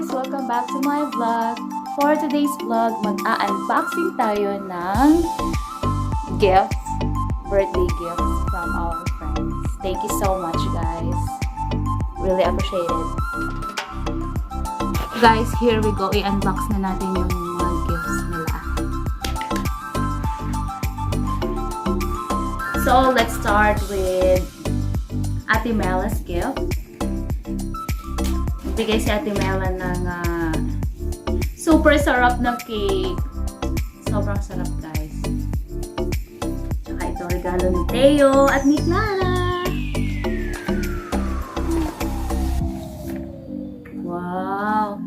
guys! Welcome back to my vlog. For today's vlog, mag-unboxing tayo ng gifts, birthday gifts from our friends. Thank you so much, guys. Really appreciate it. Guys, here we go. I-unbox na natin yung mga gifts nila. So, let's start with Ate Mela's gift. Bigay si Ate Mela ng super sarap na cake. Sobrang sarap, guys. Tsaka ito, regalo ni Teo at ni Clara. Wow!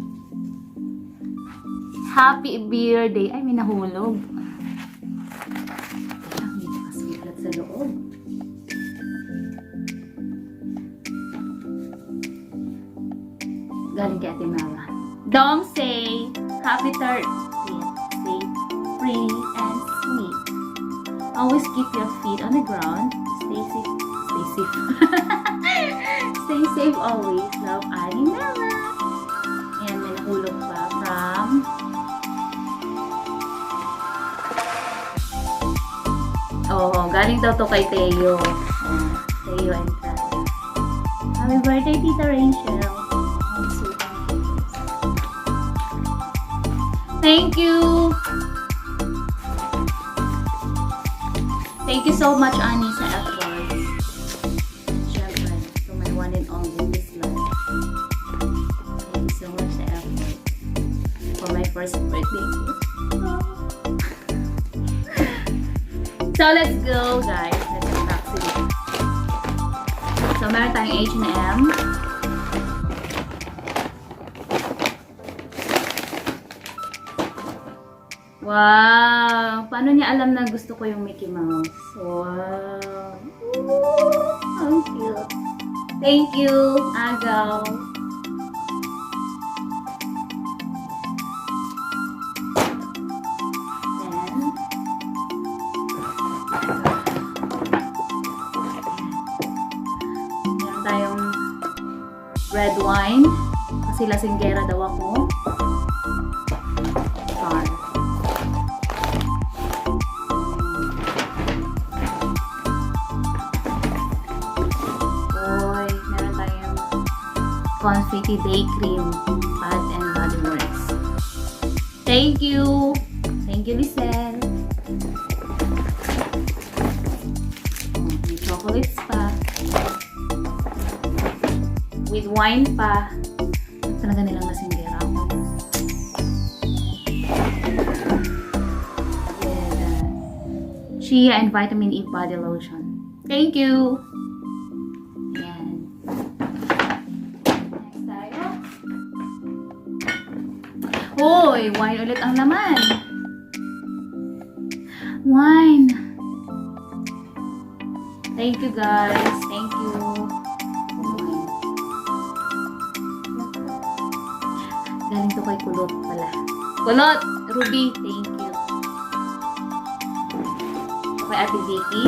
Happy birthday! Ay, may nahulog. May nakasweetlet sa loob. Galing kay Ate Mela. Dong say, happy 30th. Stay free and sweet. Always keep your feet on the ground. Stay safe. Stay safe. Stay safe always. Love, Ate Mela. Ayan, may nahulog pa from galing daw to kay Teo. Teo and Clara. Happy birthday, Tita Rachel. Thank you! Thank you so much, Annie, sa efforts. Siyempre, to my one and only in this life. Thank you so much sa effort for my first birthday gift. So, let's go, guys. Let's unbox it. So, meron tayong H&M. Wow! Paano niya alam na gusto ko yung Mickey Mouse? Wow! Ooh, ang cute! Thank you, Agaw! Then, meron tayong red wine. Kasi lasinggera daw ako. Char. Confetti Day Cream, Bath and Body Works. Thank you! Thank you, Lisel. May chocolates pa. With wine pa. Talaga nilang lasinggera ako. With Shea and Vitamin E Body Lotion. Thank you! Hoy, wine ulit ang laman. Wine. Thank you, guys. Thank you. Galing to kay Kulot pala. Kulot! Ruby, thank you. Kay Ate Vicky.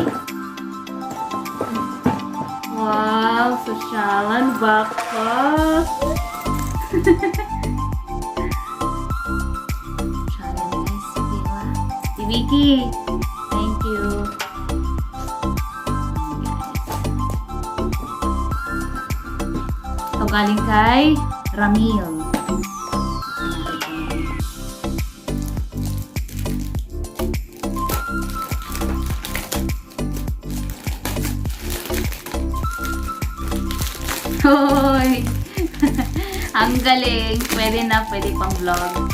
Wow, sosyalan backpack. Vicky, thank you. Ito galing kay Ramil. Hoy! Ang galing. Pwede na, pwede pang vlog.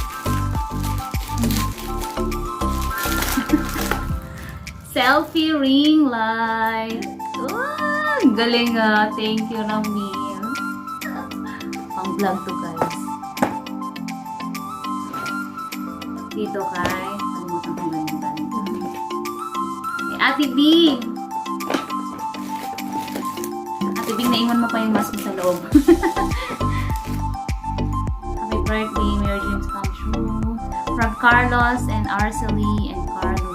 Selfie ring light. Oh, galing ah. Thank you, Ramil. Pang vlog to, guys. Dito kay kalimutan ko ganyan galing. Kay Ate Bing. Ate Bing, naiwan mo pa yung mask mo sa loob. Happy birthday, Merry Dreams Come True. From Carlos and Arcely and Carlo.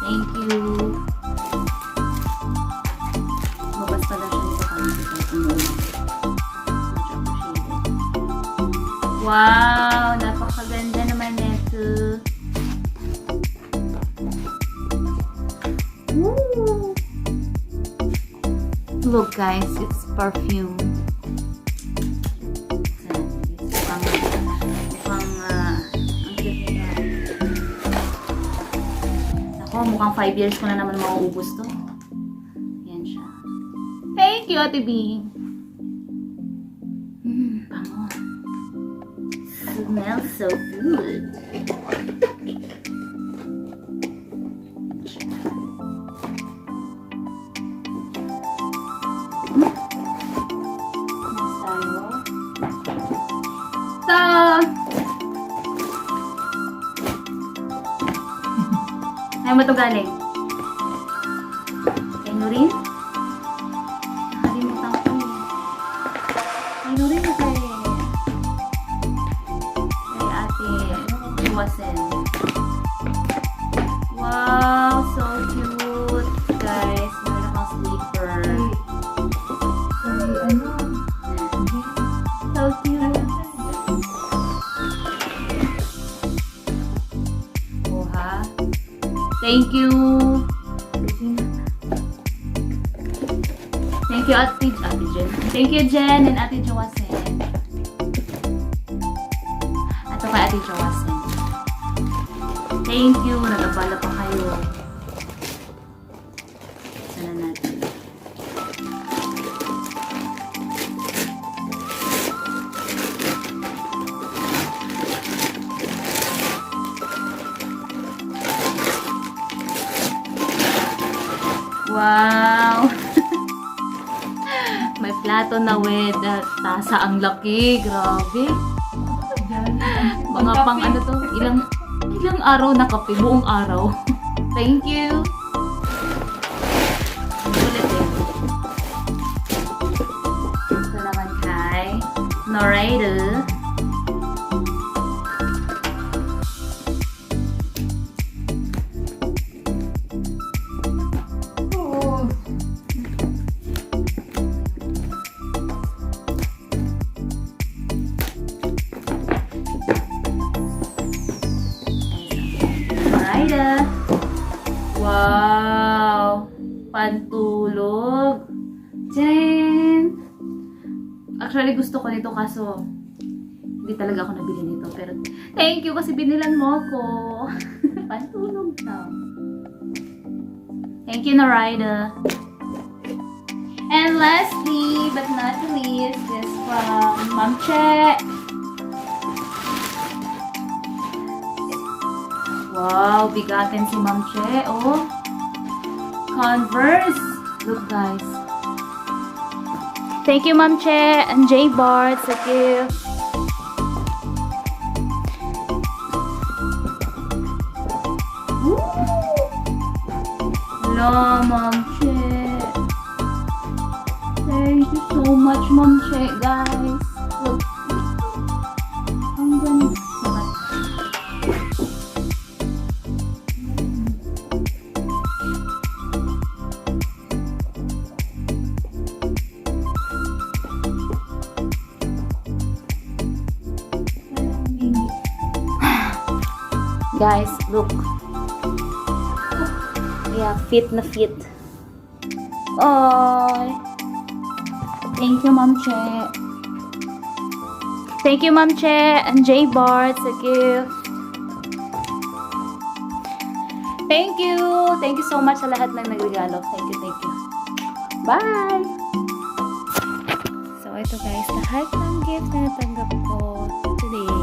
Thank you. Mabas pala siya nito kami. Wow, napakaganda naman nito. Woo! Look guys, it's perfume. Mukhang 5 years ko na naman mauubos to. Yan siya. Thank you, Ate B. Bango. Smells so good. Ay mo ito galing? Kay Nurin? Nakalimutan ko eh. Kay Nurin o kay Ate Iwasen? Wow! So cute! Guys, meron akong sleeper. So cute! Thank you. Thank you, Ate Jen. Thank you, Jen and Ate Joasen. At kay Ate Joasen. Thank you. Nagabala pa kayo. Sana natin. Wow! May plato na with tasa ang laki. Grabe. Mga pang ano to, ilang araw na kape, buong araw. Thank you. Ulit din. Ito naman kay Noraido. Wow! Pantulog. Jen! Actually, gusto ko nito kaso hindi talaga ako nabili nito. Pero thank you kasi binilan mo ko. Pantulog daw. Thank you, Narida. And lastly, but not least, is from Ma'am Che. Wow, bigatin si Ma'am Che. Oh, Converse. Look, guys. Thank you, Ma'am Che and J Bart. Thank you. Hello, Ma'am Che. Thank you so much, Ma'am Che, guys. Look. Ang ganda. Guys, look. Yeah, fit na fit. Oh. Thank you, Ma'am Che. Thank you, Ma'am Che and J Bart. Thank you. Thank you. Thank you so much sa lahat ng nagregalo. Thank you, thank you. Bye. So, ito guys, lahat ng gift na natanggap ko today.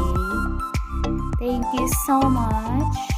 Thank you so much.